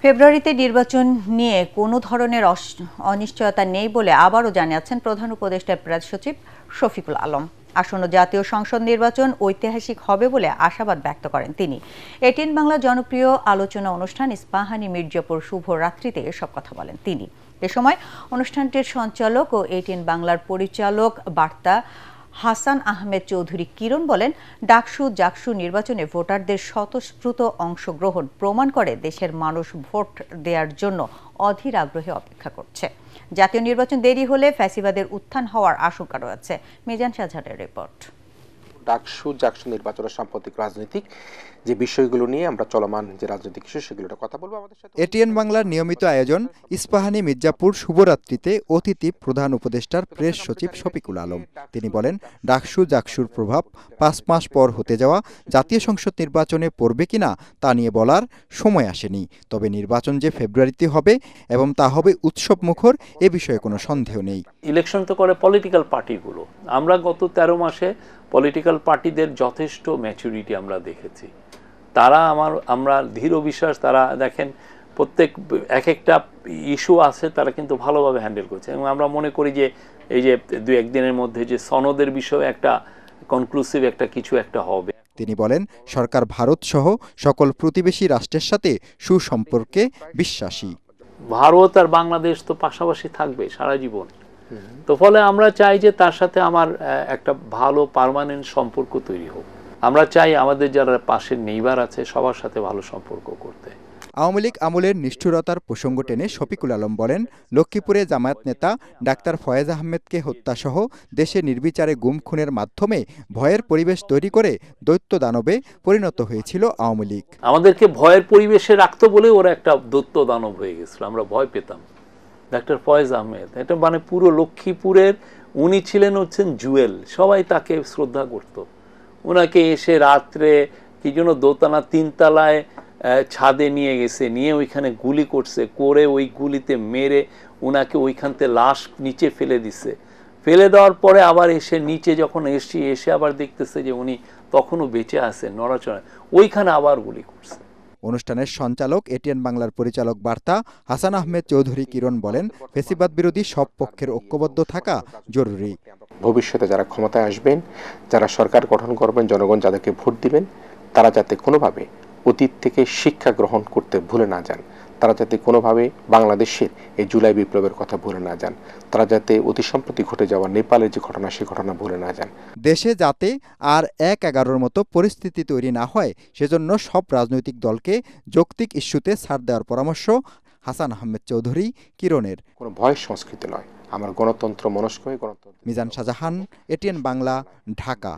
ফেব্রুয়ারিতে নির্বাচন নিয়ে কোনো ধরনের অনিশ্চয়তা নেই বলে আবারও জানিয়েছেন প্রধান উপদেষ্টার প্রেস সচিব শফিকুল আলম। আসন্ন জাতীয় সংসদ নির্বাচন ঐতিহাসিক হবে বলে আশাবাদ ব্যক্ত করেন তিনি। এটিএন বাংলা জনপ্রিয় আলোচনা অনুষ্ঠান ইস্পাহানি মির্জাপুর শুভ রাত্রিতে এসব কথা বলেন তিনি। এ সময় অনুষ্ঠানটির সঞ্চালক ও এটিএন বাংলার পরিচালক বার্তা হাসান আহমেদ চৌধুরী কিরণ বলেন, ডাকসু জাকসু নির্বাচনে ভোটারদের স্বতঃস্ফূর্ত অংশগ্রহণ প্রমাণ করে দেশের মানুষ ভোট দেওয়ার জন্য অধীর আগ্রহে অপেক্ষা করছে। জাতীয় নির্বাচন দেরি হলে ফ্যাসিবাদের উত্থান হওয়ার আশঙ্কা রয়েছে। মিজান শাহজাহানের রিপোর্ট। ডাকসু জাকসু নির্বাচনের সাম্প্রতিক রাজনৈতিক যে বিষয়গুলো নিয়ে আমরা চলমান যে রাজনৈতিক ইস্যু সেগুলোর কথা বলবো আমাদের সাথে। এটিএন বাংলার নিয়মিত আয়োজন ইস্পাহানি মির্জাপুর শুভরাত্রিতে অতিথি প্রধান উপদেষ্টার প্রেস সচিব শফিকুল আলম। তিনি বলেন, ডাকসু জাকসুর প্রভাব 5 মাস পর হতে যাওয়া জাতীয় সংসদ নির্বাচনে পড়বে কিনা তা নিয়ে বলার সময় আসেনি। তবে নির্বাচন যে ফেব্রুয়ারিতে হবে এবং তা হবে উৎসব মুখর এ বিষয়ে কোনো সন্দেহ নেই। ইলেকশন তো করে পলিটিক্যাল পার্টিগুলো। আমরা গত 13 মাসে পলিটিক্যাল পার্টিদের যথেষ্ট ম্যাচুরিটি আমরা দেখেছি। তারা আমরা দৃঢ় বিশ্বাস, তারা দেখেন প্রত্যেক একটা ইস্যু আছে তারা কিন্তু ভালোভাবে হ্যান্ডেল করছে এবং আমরা মনে করি যে এই যে 2-1 দিনের মধ্যে যে সনদের বিষয়ে একটা কনক্লুসিভ কিছু একটা হবে। তিনি বলেন, সরকার ভারত সহ সকল প্রতিবেশী রাষ্ট্রের সাথে সুসম্পর্কে বিশ্বাসী। ভারত আর বাংলাদেশ তো পাশাপাশি থাকবে সারা জীবন। তো ফলে আমরা চাই যে তার সাথে আমার একটা ভালো পার্মানেন্ট সম্পর্ক তৈরি হোক। আমরা চাই আমাদের যারা পাশের নেইবার আছে সবার সাথে ভালো সম্পর্ক করতে। আওয়ামী লীগ আমলের নিষ্ঠুরতার প্রসঙ্গ টেনে শফিকুল আলম বলেন, লক্ষ্মীপুরে জামায়াত নেতা ডাক্তার ফয়েজ আহমেদকে হত্যাসহ দেশে নির্বিচারে গুম খুনের মাধ্যমে ভয়ের পরিবেশ তৈরি করে দৈত্য দানবে পরিণত হয়েছিল আওয়ামী লীগ। আমাদেরকে ভয়ের পরিবেশে রাখতো বলে ওরা একটা দৈত্য দানব হয়ে গেছিল, আমরা ভয় পেতাম। ডাক্তার ফয়েজ আহমেদ এটা মানে পুরো লক্ষ্মীপুরের উনি হচ্ছেন জুয়েল, সবাই তাকে শ্রদ্ধা করত। ওনাকে এসে রাত্রে কি জন্য দোতলা 3 তলায় ছাদে নিয়ে গেছে, নিয়ে ওইখানে গুলি করছে, করে ওই গুলিতে মেরে ওনাকে ওইখানতে লাশ নিচে ফেলে দিছে। ফেলে দেওয়ার পরে আবার এসে নিচে যখন এসে আবার দেখতেছে যে উনি তখনও বেঁচে আছেন, নড়াচড়া, ওইখানে আবার গুলি করছে। অনুষ্ঠানের সঞ্চালক এটিএন বাংলার পরিচালক বার্তা হাসান আহমেদ চৌধুরী কিরণ বলেন, ফ্যাসিবাদ বিরোধী সব পক্ষের ঐক্যবদ্ধ থাকা জরুরি। ভবিষ্যতে যারা ক্ষমতায় আসবেন, যারা সরকার গঠন করবেন, জনগণ যাদেরকে ভোট দিবেন, তারা যাতে কোনোভাবে অতীত থেকে শিক্ষা গ্রহণ করতে ভুলে না যান, তারা যাতে কোনোভাবে বাংলাদেশের এই জুলাই বিপ্লবের কথা ভুলে না যান, তারা যাতে অতি সম্প্রতি ঘটে যাওয়া নেপালের যে ঘটনা সে ঘটনা ভুলে না যান। দেশে যাতে আর 1-11 মতো পরিস্থিতি তৈরি না হয় সেজন্য সব রাজনৈতিক দলকে যৌক্তিক ইস্যুতে ছাড় দেওয়ার পরামর্শ হাসান আহমেদ চৌধুরী কিরণের। কোনো ভয় সংস্কৃতি নয়, আমার গণতন্ত্র মনস্ক হয়ে গণতন্ত্র। মিজান শাহজাহান, এটিএন বাংলা, ঢাকা।